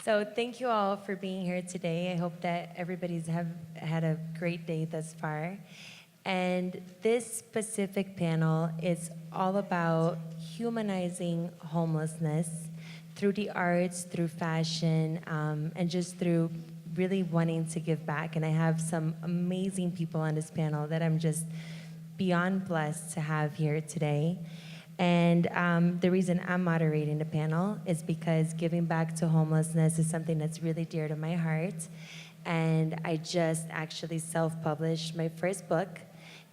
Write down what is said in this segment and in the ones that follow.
So thank you all for being here today. I hope that everybody's had a great day thus far. And this specific panel is all about humanizing homelessness through the arts, through fashion, and just through really wanting to give back. And I have some amazing people on this panel that I'm just beyond blessed to have here today. And the reason I'm moderating the panel is because giving back to homelessness is something that's really dear to my heart. And I just actually self-published my first book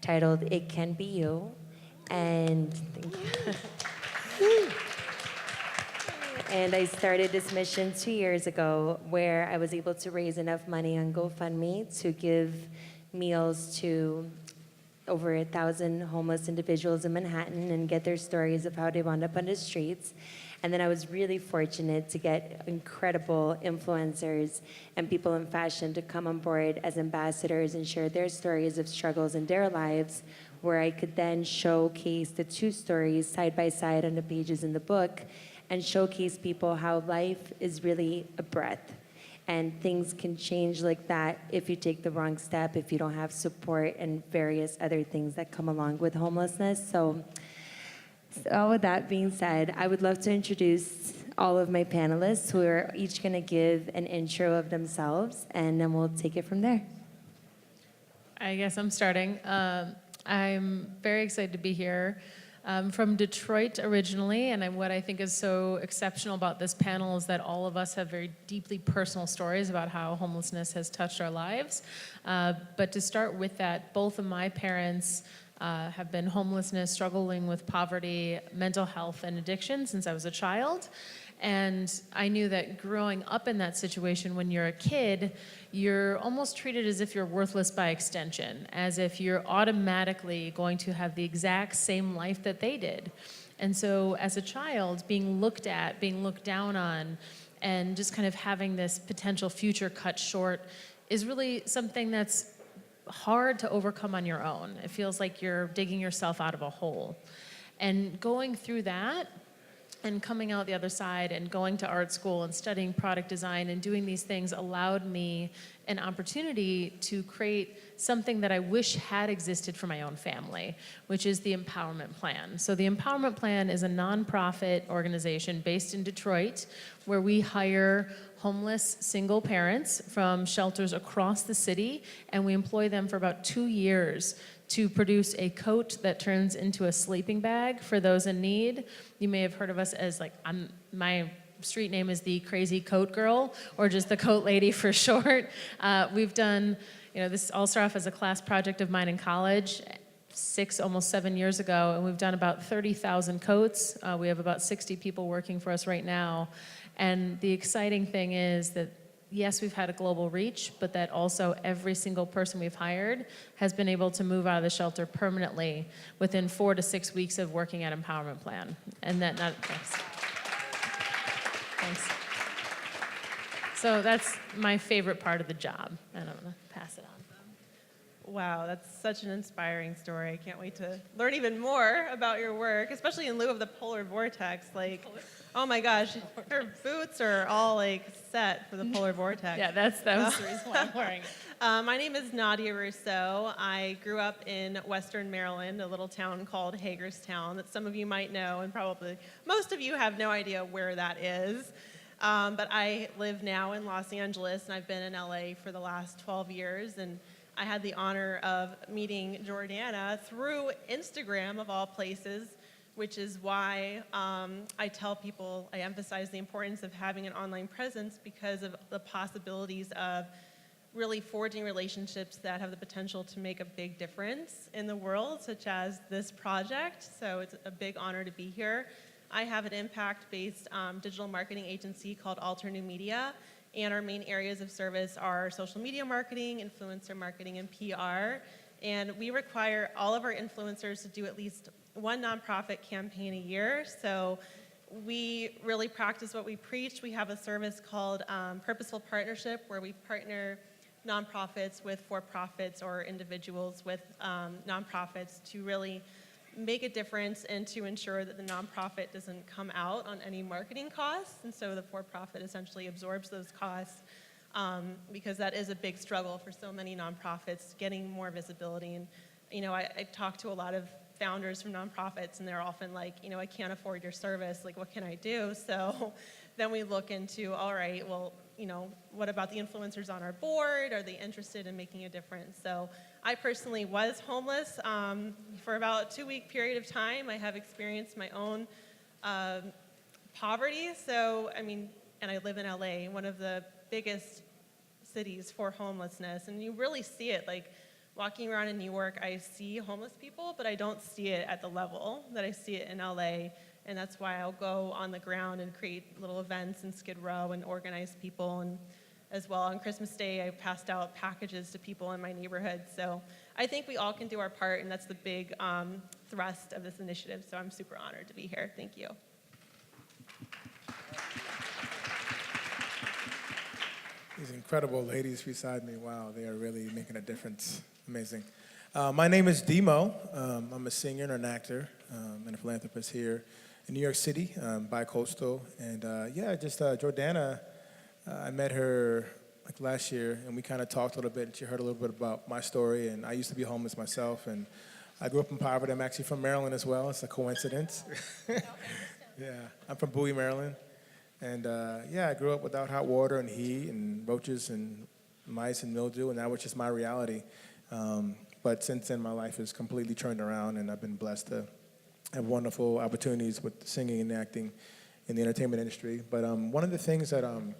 titled It Can Be You. And thank you. And I started this mission 2 years ago where I was able to raise enough money on GoFundMe to give meals to over 1,000 homeless individuals in Manhattan and get their stories of how they wound up on the streets. And then I was really fortunate to get incredible influencers and people in fashion to come on board as ambassadors and share their stories of struggles in their lives, where I could then showcase the two stories side by side on the pages in the book and showcase people how life is really a breath. And things can change like that if you take the wrong step, if you don't have support and various other things that come along with homelessness. So with that being said, I would love to introduce all of my panelists who are each gonna give an intro of themselves, and then we'll take it from there. I guess I'm starting. I'm very excited to be here. From Detroit originally, and what I think is so exceptional about this panel is that all of us have very deeply personal stories about how homelessness has touched our lives. But to start with that, both of my parents have been struggling with poverty, mental health, and addiction since I was a child. And I knew that growing up in that situation, when you're a kid, you're almost treated as if you're worthless by extension, as if you're automatically going to have the exact same life that they did. And so as a child, being looked at, being looked down on, and just kind of having this potential future cut short is really something that's hard to overcome on your own. It feels like you're digging yourself out of a hole. And going through that, and coming out the other side and going to art school and studying product design and doing these things allowed me an opportunity to create something that I wish had existed for my own family, which is the Empowerment Plan. So the Empowerment Plan is a nonprofit organization based in Detroit where we hire homeless single parents from shelters across the city, and we employ them for about 2 years to produce a coat that turns into a sleeping bag for those in need. You may have heard of us as my street name is the Crazy Coat Girl, or just the Coat Lady for short. We've done, this all started off as a class project of mine in college, almost 7 years ago, and we've done about 30,000 coats. We have about 60 people working for us right now. And the exciting thing is that yes, we've had a global reach, but that also every single person we've hired has been able to move out of the shelter permanently within 4 to 6 weeks of working at Empowerment Plan. And thanks. So that's my favorite part of the job, and I'm gonna pass it on. Wow, that's such an inspiring story. I can't wait to learn even more about your work, especially in lieu of the polar vortex. Oh my gosh, her boots are all set for the polar vortex. Yeah, that was the reason why I'm wearing it. My name is Nadya Rousseau. I grew up in Western Maryland, a little town called Hagerstown that some of you might know, and probably most of you have no idea where that is. But I live now in Los Angeles, and I've been in LA for the last 12 years, and I had the honor of meeting Jordana through Instagram, of all places, which is why I tell people, I emphasize the importance of having an online presence because of the possibilities of really forging relationships that have the potential to make a big difference in the world, such as this project. So it's a big honor to be here. I have an impact-based digital marketing agency called Multimedia, and our main areas of service are social media marketing, influencer marketing, and PR. And we require all of our influencers to do at least one nonprofit campaign a year. So we really practice what we preach. We have a service called Purposeful Partnership, where we partner nonprofits with for-profits or individuals with nonprofits to really make a difference and to ensure that the nonprofit doesn't come out on any marketing costs, and so the for-profit essentially absorbs those costs, because that is a big struggle for so many nonprofits, getting more visibility. And I talk to a lot of founders from nonprofits, and they're often like, I can't afford your service, like what can I do? So then we look into, all right, well, what about the influencers on our board? Are they interested in making a difference? So I personally was homeless for about a 2-week period of time. I have experienced my own poverty. So, and I live in LA, one of the biggest cities for homelessness. And you really see it, like walking around in New York, I see homeless people, but I don't see it at the level that I see it in LA. And that's why I'll go on the ground and create little events in Skid Row and organize people. And as well, on Christmas Day, I passed out packages to people in my neighborhood. So I think we all can do our part, and that's the big thrust of this initiative. So I'm super honored to be here. Thank you. These incredible ladies beside me, wow, they are really making a difference. Amazing. My name is Deemo. I'm a singer and an actor and a philanthropist here in New York City, bi-coastal. And Jordana, I met her like last year, and we kind of talked a little bit, and she heard a little bit about my story. And I used to be homeless myself, and I grew up in poverty. I'm actually from Maryland as well. It's a coincidence. Yeah, I'm from Bowie, Maryland. And I grew up without hot water and heat and roaches and mice and mildew, and that was just my reality. But since then, my life has completely turned around, and I've been blessed to have wonderful opportunities with singing and acting in the entertainment industry. But one of the things that I'm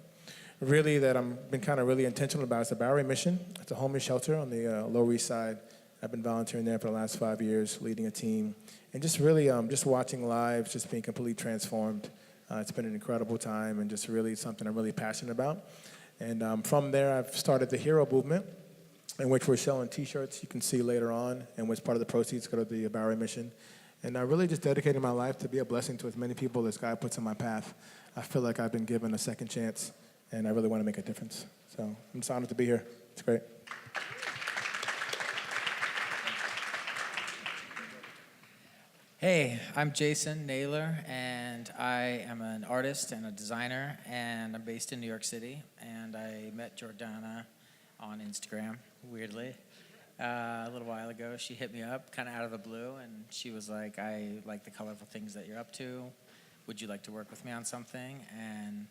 been kind of really intentional about is the Bowery Mission. It's a homeless shelter on the Lower East Side. I've been volunteering there for the last 5 years, leading a team, and just really just watching lives just being completely transformed. It's been an incredible time, and just really something I'm really passionate about. And from there, I've started the Hero Movement, in which we're selling T-shirts you can see later on, and which part of the proceeds go to the Bowery Mission. And I really just dedicated my life to be a blessing to as many people as God puts in my path. I feel like I've been given a second chance, and I really want to make a difference. So I'm just honored to be here. It's great. Hey, I'm Jason Naylor, and I am an artist and a designer, and I'm based in New York City. And I met Jordana on Instagram, weirdly, a little while ago. She hit me up kind of out of the blue, and she was like, I like the colorful things that you're up to. Would you like to work with me on something? And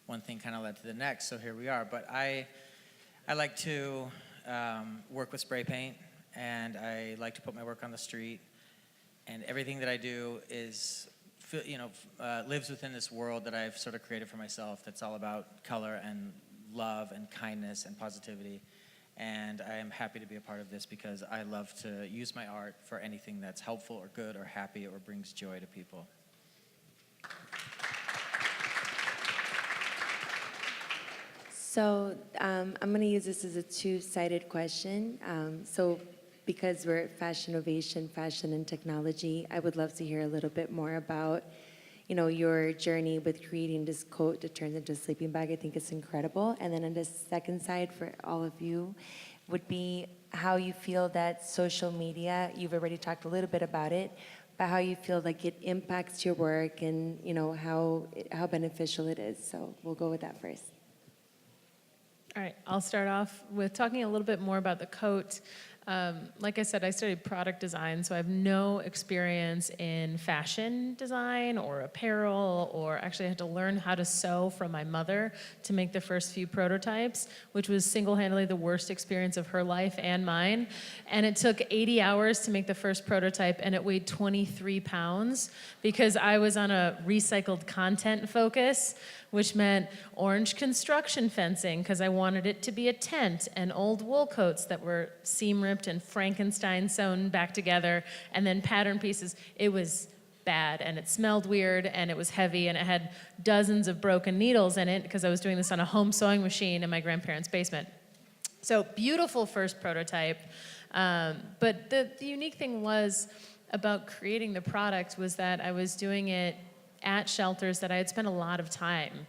one thing kind of led to the next, so here we are. But I like to work with spray paint, and I like to put my work on the street. And everything that I do is, lives within this world that I've sort of created for myself that's all about color and love and kindness and positivity. And I am happy to be a part of this because I love to use my art for anything that's helpful or good or happy or brings joy to people. So I'm going to use this as a two-sided question. Because we're at Fashinnovation, fashion and technology, I would love to hear a little bit more about, your journey with creating this coat that turns into a sleeping bag. I think it's incredible. And then on the second side for all of you would be how you feel that social media, you've already talked a little bit about it, but how you feel like it impacts your work and, how beneficial it is. So we'll go with that first. All right, I'll start off with talking a little bit more about the coat. Like I said, I studied product design, so I have no experience in fashion design or apparel, or actually I had to learn how to sew from my mother to make the first few prototypes, which was single-handedly the worst experience of her life and mine. And it took 80 hours to make the first prototype, and it weighed 23 pounds because I was on a recycled content focus, which meant orange construction fencing because I wanted it to be a tent, and old wool coats that were seam ripped and Frankenstein sewn back together, and then pattern pieces. It was bad, and it smelled weird, and it was heavy, and it had dozens of broken needles in it because I was doing this on a home sewing machine in my grandparents' basement. So beautiful first prototype. But the unique thing was about creating the product was that I was doing it at shelters that I had spent a lot of time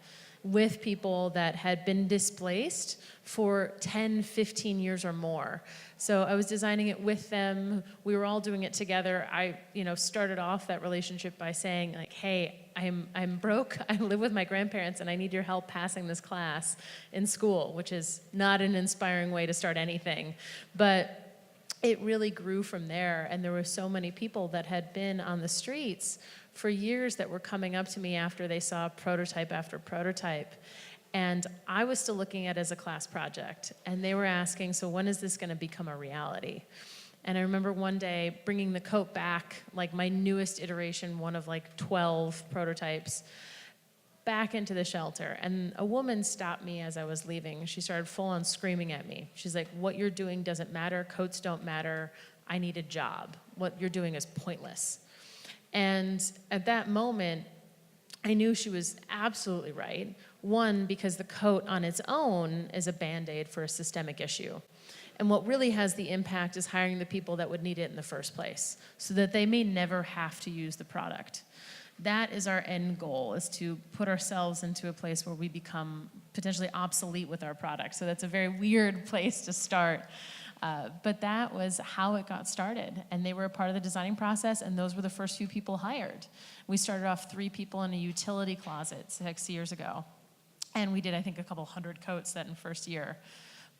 with people that had been displaced for 10, 15 years or more. So I was designing it with them. We were all doing it together. I, started off that relationship by saying, like, hey, I'm broke, I live with my grandparents, and I need your help passing this class in school, which is not an inspiring way to start anything. But it really grew from there, and there were so many people that had been on the streets for years that were coming up to me after they saw prototype after prototype. And I was still looking at it as a class project, and they were asking, so when is this going to become a reality? And I remember one day bringing the coat back, like my newest iteration, one of like 12 prototypes, back into the shelter. And a woman stopped me as I was leaving. She started full on screaming at me. She's like, what you're doing doesn't matter. Coats don't matter. I need a job. What you're doing is pointless. And at that moment, I knew she was absolutely right. One, because the coat on its own is a Band-Aid for a systemic issue. And what really has the impact is hiring the people that would need it in the first place, so that they may never have to use the product. That is our end goal, is to put ourselves into a place where we become potentially obsolete with our product. So that's a very weird place to start. But that was how it got started. And they were a part of the designing process, and those were the first few people hired. We started off 3 people in a utility closet 6 years ago. And we did, I think, a couple hundred coats that in first year.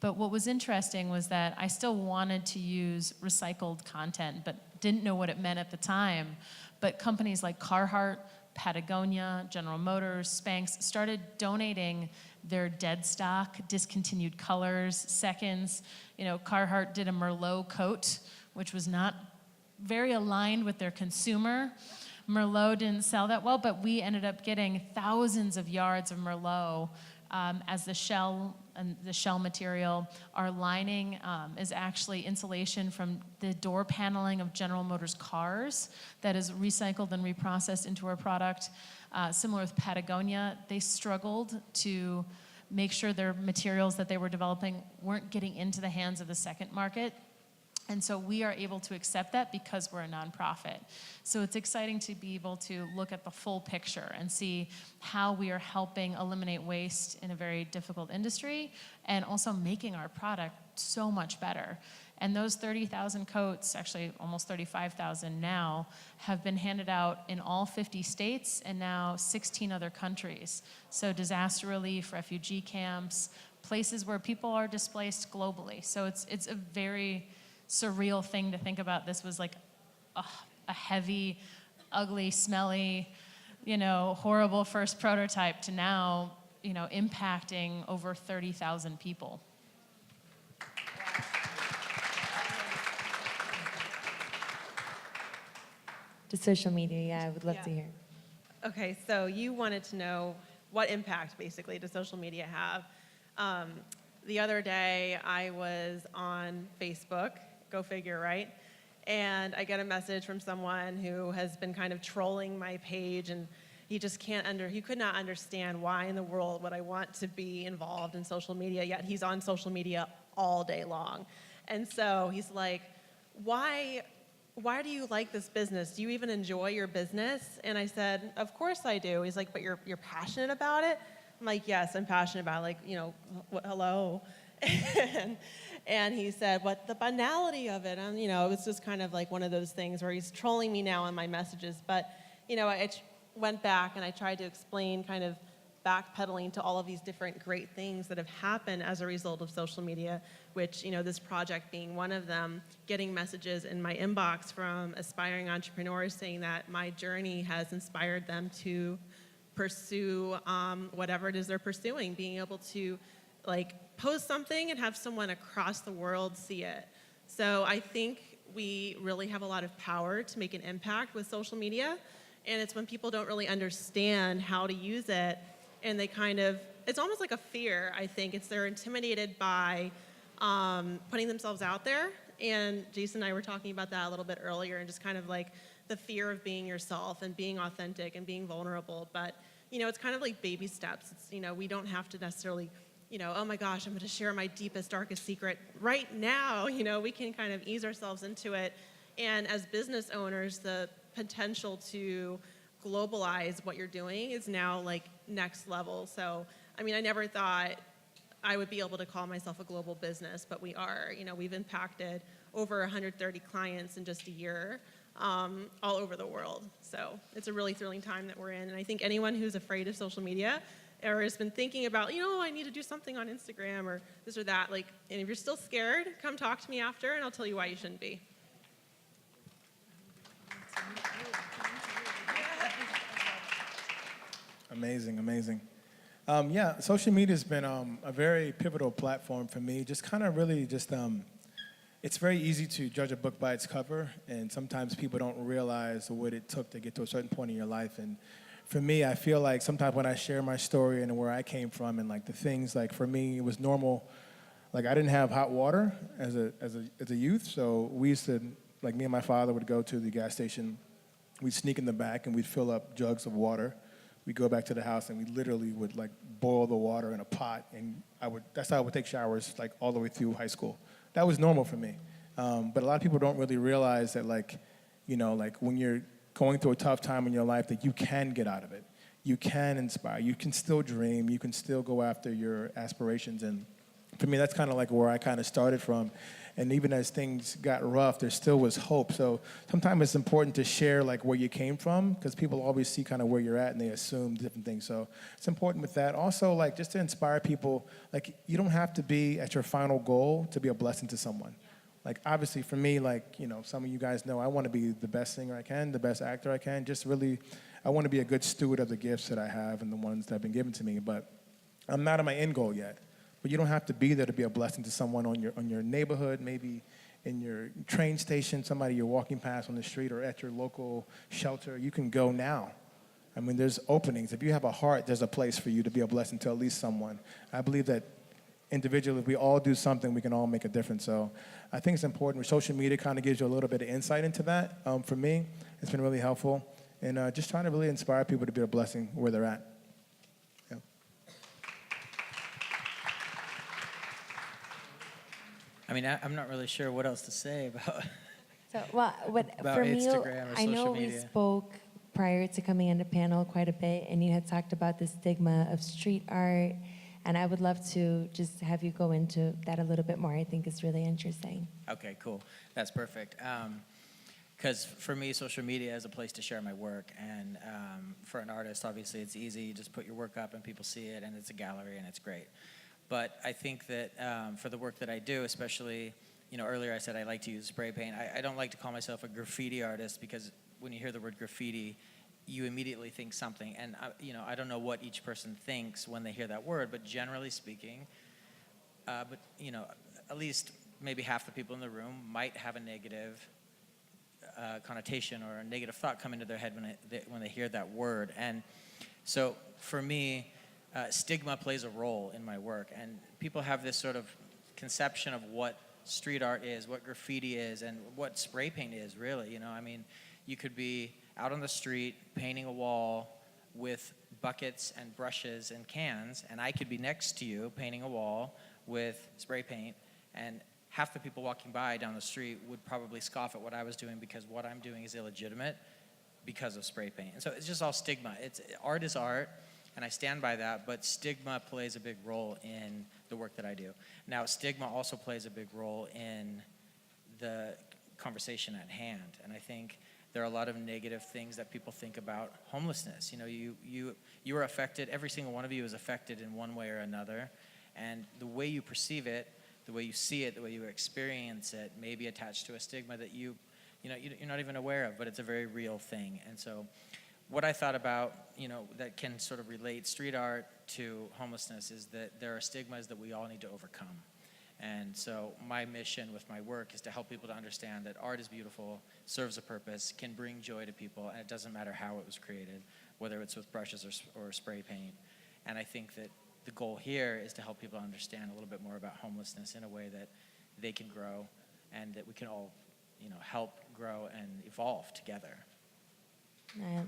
But what was interesting was that I still wanted to use recycled content, but didn't know what it meant at the time. But companies like Carhartt, Patagonia, General Motors, Spanx started donating their dead stock, discontinued colors, seconds. Carhartt did a Merlot coat, which was not very aligned with their consumer. Merlot didn't sell that well, but we ended up getting thousands of yards of Merlot as the shell and the shell material. Our lining is actually insulation from the door paneling of General Motors cars that is recycled and reprocessed into our product. Similar with Patagonia, they struggled to make sure their materials that they were developing weren't getting into the hands of the second market. And so we are able to accept that because we're a nonprofit. So it's exciting to be able to look at the full picture and see how we are helping eliminate waste in a very difficult industry, and also making our product so much better. And those 30,000 coats, actually almost 35,000 now, have been handed out in all 50 states and now 16 other countries. So disaster relief, refugee camps, places where people are displaced globally. So it's a very surreal thing to think about. This was like a heavy, ugly, smelly, horrible first prototype to now, impacting over 30,000 people. To social media, yeah, I would love to hear. Okay, so you wanted to know what impact, basically, does social media have? The other day, I was on Facebook, go figure, right? And I get a message from someone who has been kind of trolling my page, and he just he could not understand why in the world would I want to be involved in social media, yet he's on social media all day long. And so he's like, why do you like this business? Do you even enjoy your business? And I said, of course I do. He's like, but you're passionate about it? I'm like, yes, I'm passionate about it. Like, hello. And he said, what the banality of it? And, it was just kind of like one of those things where he's trolling me now on my messages. But, I went back and I tried to explain, kind of backpedaling to all of these different great things that have happened as a result of social media, which, this project being one of them, getting messages in my inbox from aspiring entrepreneurs saying that my journey has inspired them to pursue whatever it is they're pursuing, being able to post something and have someone across the world see it. So I think we really have a lot of power to make an impact with social media, and it's when people don't really understand how to use it, and they it's almost like a fear, I think. They're intimidated by putting themselves out there, and Jason and I were talking about that a little bit earlier, and just kind of like the fear of being yourself and being authentic and being vulnerable. But, it's kind of like baby steps. It's, we don't have to necessarily oh my gosh, I'm going to share my deepest, darkest secret right now. We can kind of ease ourselves into it. And as business owners, the potential to globalize what you're doing is now like next level. So, I mean, I never thought I would be able to call myself a global business, but we are. You know, we've impacted over 130 clients in just a year, all over the world. So it's a really thrilling time that we're in. And I think anyone who's afraid of social media or has been thinking about, you know, I need to do something on Instagram or this or that, like, and if you're still scared, come talk to me after and I'll tell you why you shouldn't be. Amazing, amazing. Yeah, social media has been a very pivotal platform for me. Just kind of really just, it's very easy to judge a book by its cover, and sometimes people don't realize what it took to get to a certain point in your life. And for me, I feel like sometimes when I share my story and where I came from and like the things, like for me, it was normal. Like I didn't have hot water as a youth, so we used to, like me and my father would go to the gas station. We'd sneak in the back and we'd fill up jugs of water. We'd go back to the house and we literally would like boil the water in a pot, and that's how I would take showers like all the way through high school. That was normal for me. But a lot of people don't really realize that, like, you know, like when you're going through a tough time in your life, that you can get out of it. You can inspire. You can still dream. You can still go after your aspirations. And for me, that's kind of like where I kind of started from. And even as things got rough, there still was hope. So sometimes it's important to share like where you came from, because people always see kind of where you're at and they assume different things. So it's important with that. Also, like just to inspire people, like you don't have to be at your final goal to be a blessing to someone. Like obviously for me, like, you know, some of you guys know I want to be the best singer I can, the best actor I can. Just really, I want to be a good steward of the gifts that I have and the ones that have been given to me. But I'm not at my end goal yet. But you don't have to be there to be a blessing to someone on your neighborhood, maybe in your train station, somebody you're walking past on the street, or at your local shelter. You can go now. I mean, there's openings. If you have a heart, there's a place for you to be a blessing to at least someone. I believe that individually, if we all do something, we can all make a difference. So I think it's important. Social media kind of gives you a little bit of insight into that. For me, it's been really helpful. And just trying to really inspire people to be a blessing where they're at. I mean, I'm not really sure what else to say about. So, well, About for me, Instagram or I know social we media. spoke prior to coming on the panel quite a bit, and you had talked about the stigma of street art, and I would love to just have you go into that a little bit more. I think it's really interesting. Okay, cool. That's perfect. Because for me, social media is a place to share my work, and for an artist, obviously, it's easy. You just put your work up, and people see it, and it's a gallery, and it's great. But I think that for the work that I do, especially, you know, earlier I said I like to use spray paint. I don't like to call myself a graffiti artist, because when you hear the word graffiti, you immediately think something. And, you know, I don't know what each person thinks when they hear that word, but generally speaking, but, you know, at least maybe half the people in the room might have a negative connotation or a negative thought come into their head when they hear that word. And so for me, stigma plays a role in my work, and people have this sort of conception of what street art is, what graffiti is, and what spray paint is, really. You know, I mean, you could be out on the street painting a wall with buckets and brushes and cans, and I could be next to you painting a wall with spray paint, and half the people walking by down the street would probably scoff at what I was doing, because what I'm doing is illegitimate because of spray paint. And so it's just all stigma. Art is art, and I stand by that, but stigma plays a big role in the work that I do. Now, stigma also plays a big role in the conversation at hand, and I think there are a lot of negative things that people think about homelessness. You know, you are affected, every single one of you is affected in one way or another, and the way you perceive it, the way you see it, the way you experience it may be attached to a stigma that you're not even aware of, but it's a very real thing. And so what I thought about, you know, that can sort of relate street art to homelessness is that there are stigmas that we all need to overcome. And so my mission with my work is to help people to understand that art is beautiful, serves a purpose, can bring joy to people, and it doesn't matter how it was created, whether it's with brushes or spray paint. And I think that the goal here is to help people understand a little bit more about homelessness in a way that they can grow, and that we can all, you know, help grow and evolve together. Yeah.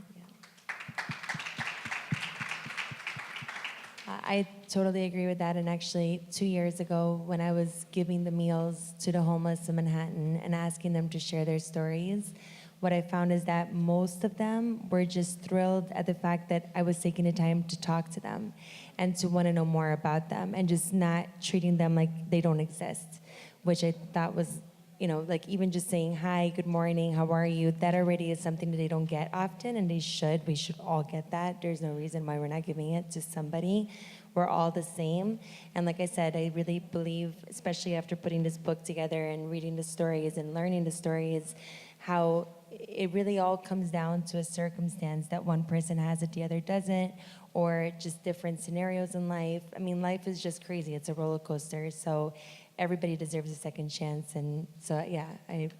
I totally agree with that. And actually, 2 years ago, when I was giving the meals to the homeless in Manhattan and asking them to share their stories, what I found is that most of them were just thrilled at the fact that I was taking the time to talk to them and to want to know more about them and just not treating them like they don't exist, which I thought was, like even just saying, hi, good morning, how are you? That already is something that they don't get often, and we should all get that. There's no reason why we're not giving it to somebody. We're all the same. And like I said, I really believe, especially after putting this book together and reading the stories and learning the stories, how it really all comes down to a circumstance that one person has that the other doesn't, or just different scenarios in life. I mean, life is just crazy. It's a roller coaster. So everybody deserves a second chance. And so, I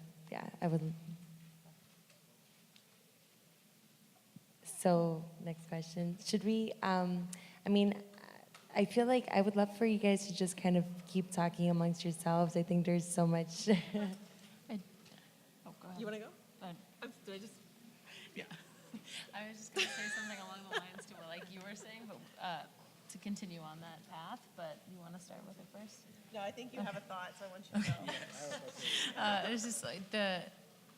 would. So next question. Should we, I feel like I would love for you guys to just kind of keep talking amongst yourselves. I think there's so much. Oh, go ahead. You want to go? I was just going to say something along the lines to what like you were saying, but to continue on that path, but you want to start with it first? No, I think you have a thought, so I want you to go. It's just like the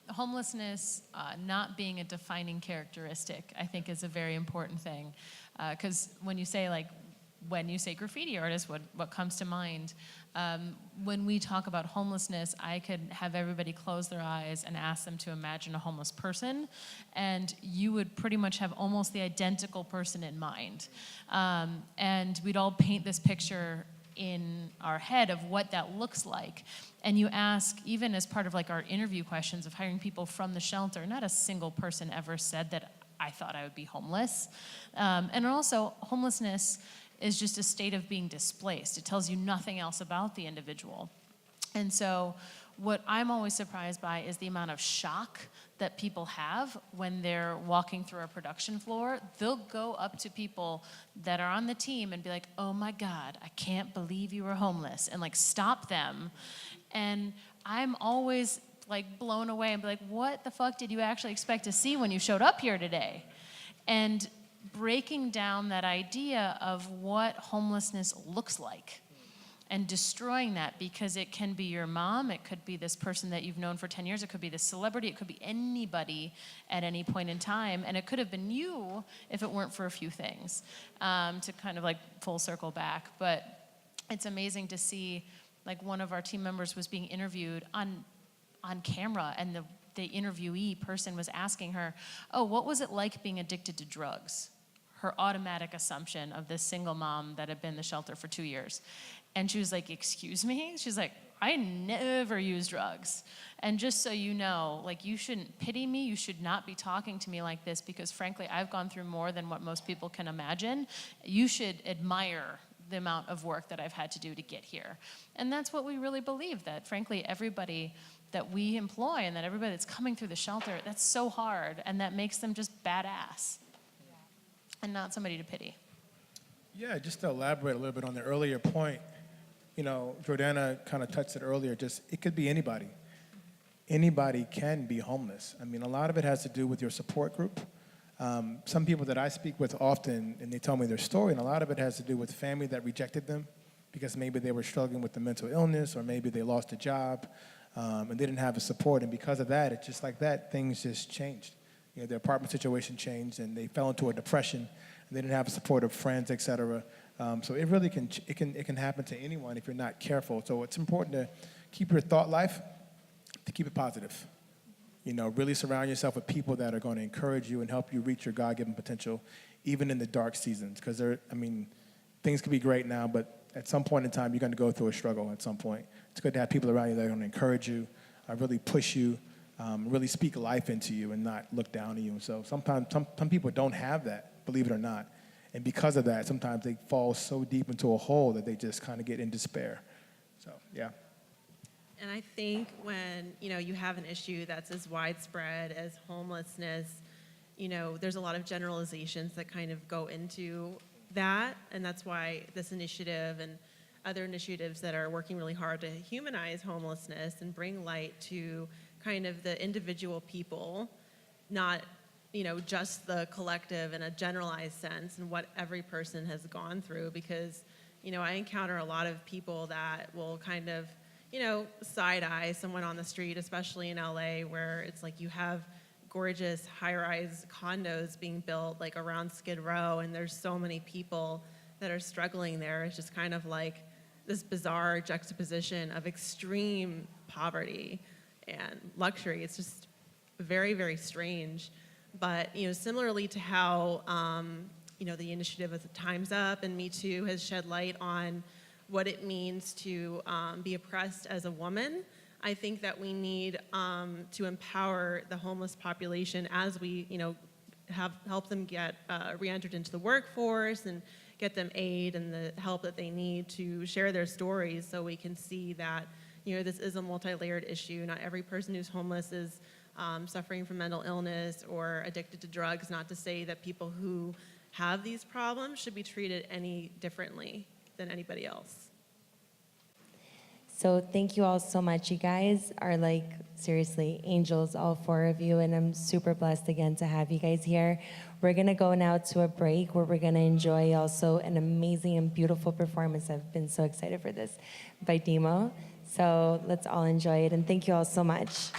homelessness not being a defining characteristic, I think is a very important thing. Because when you say graffiti artist, what comes to mind? When we talk about homelessness, I could have everybody close their eyes and ask them to imagine a homeless person, and you would pretty much have almost the identical person in mind. And we'd all paint this picture in our head of what that looks like. And you ask, even as part of like our interview questions of hiring people from the shelter, not a single person ever said that I thought I would be homeless. And also, homelessness is just a state of being displaced. It tells you nothing else about the individual. And so what I'm always surprised by is the amount of shock that people have when they're walking through a production floor. They'll go up to people that are on the team and be like, oh my God, I can't believe you were homeless, and like stop them. And I'm always like blown away and be like, what the fuck did you actually expect to see when you showed up here today? And breaking down that idea of what homelessness looks like and destroying that, because it can be your mom, it could be this person that you've known for 10 years, it could be this celebrity, it could be anybody at any point in time, and it could have been you if it weren't for a few things, to kind of like full circle back. But it's amazing to see, like one of our team members was being interviewed on camera, and the interviewee person was asking her, oh, what was it like being addicted to drugs? Her automatic assumption of this single mom that had been in the shelter for 2 years. And she was like, excuse me? She's like, I never use drugs. And just so you know, like, you shouldn't pity me. You should not be talking to me like this, because frankly, I've gone through more than what most people can imagine. You should admire the amount of work that I've had to do to get here. And that's what we really believe, that frankly, everybody that we employ and that everybody that's coming through the shelter, that's so hard, and that makes them just badass and not somebody to pity. Yeah, just to elaborate a little bit on the earlier point, Jordana kind of touched it earlier, just it could be anybody. Anybody can be homeless. I mean, a lot of it has to do with your support group. Some people that I speak with often, and they tell me their story, and a lot of it has to do with family that rejected them because maybe they were struggling with the mental illness, or maybe they lost a job, and they didn't have the support, and because of that, it's just like that, things just changed. Their apartment situation changed, and they fell into a depression, and they didn't have support of friends, et cetera. So it really can happen to anyone if you're not careful. So it's important to keep your thought life, to keep it positive. Really surround yourself with people that are going to encourage you and help you reach your God-given potential, even in the dark seasons. Because things can be great now, but at some point in time, you're going to go through a struggle at some point. It's good to have people around you that are going to encourage you, really push you, really speak life into you and not look down on you. So sometimes some people don't have that, believe it or not. And because of that, sometimes they fall so deep into a hole that they just kind of get in despair. So, yeah. And I think when, you have an issue that's as widespread as homelessness, there's a lot of generalizations that kind of go into that. And that's why this initiative and other initiatives that are working really hard to humanize homelessness and bring light to kind of the individual people, not, just the collective in a generalized sense and what every person has gone through. Because, I encounter a lot of people that will kind of, side-eye someone on the street, especially in LA, where it's like you have gorgeous high-rise condos being built like around Skid Row, and there's so many people that are struggling there. It's just kind of like this bizarre juxtaposition of extreme poverty and luxury. It's just very, very strange. But similarly to how the initiative of Time's Up and Me Too has shed light on what it means to be oppressed as a woman, I think that we need to empower the homeless population as we, help them get re-entered into the workforce and get them aid and the help that they need to share their stories, so we can see that, this is a multi-layered issue. Not every person who's homeless is suffering from mental illness or addicted to drugs. Not to say that people who have these problems should be treated any differently than anybody else. So thank you all so much. You guys are like, seriously, angels, all four of you, and I'm super blessed again to have you guys here. We're gonna go now to a break where we're gonna enjoy also an amazing and beautiful performance. I've been so excited for this by Deemo. So let's all enjoy it, and thank you all so much.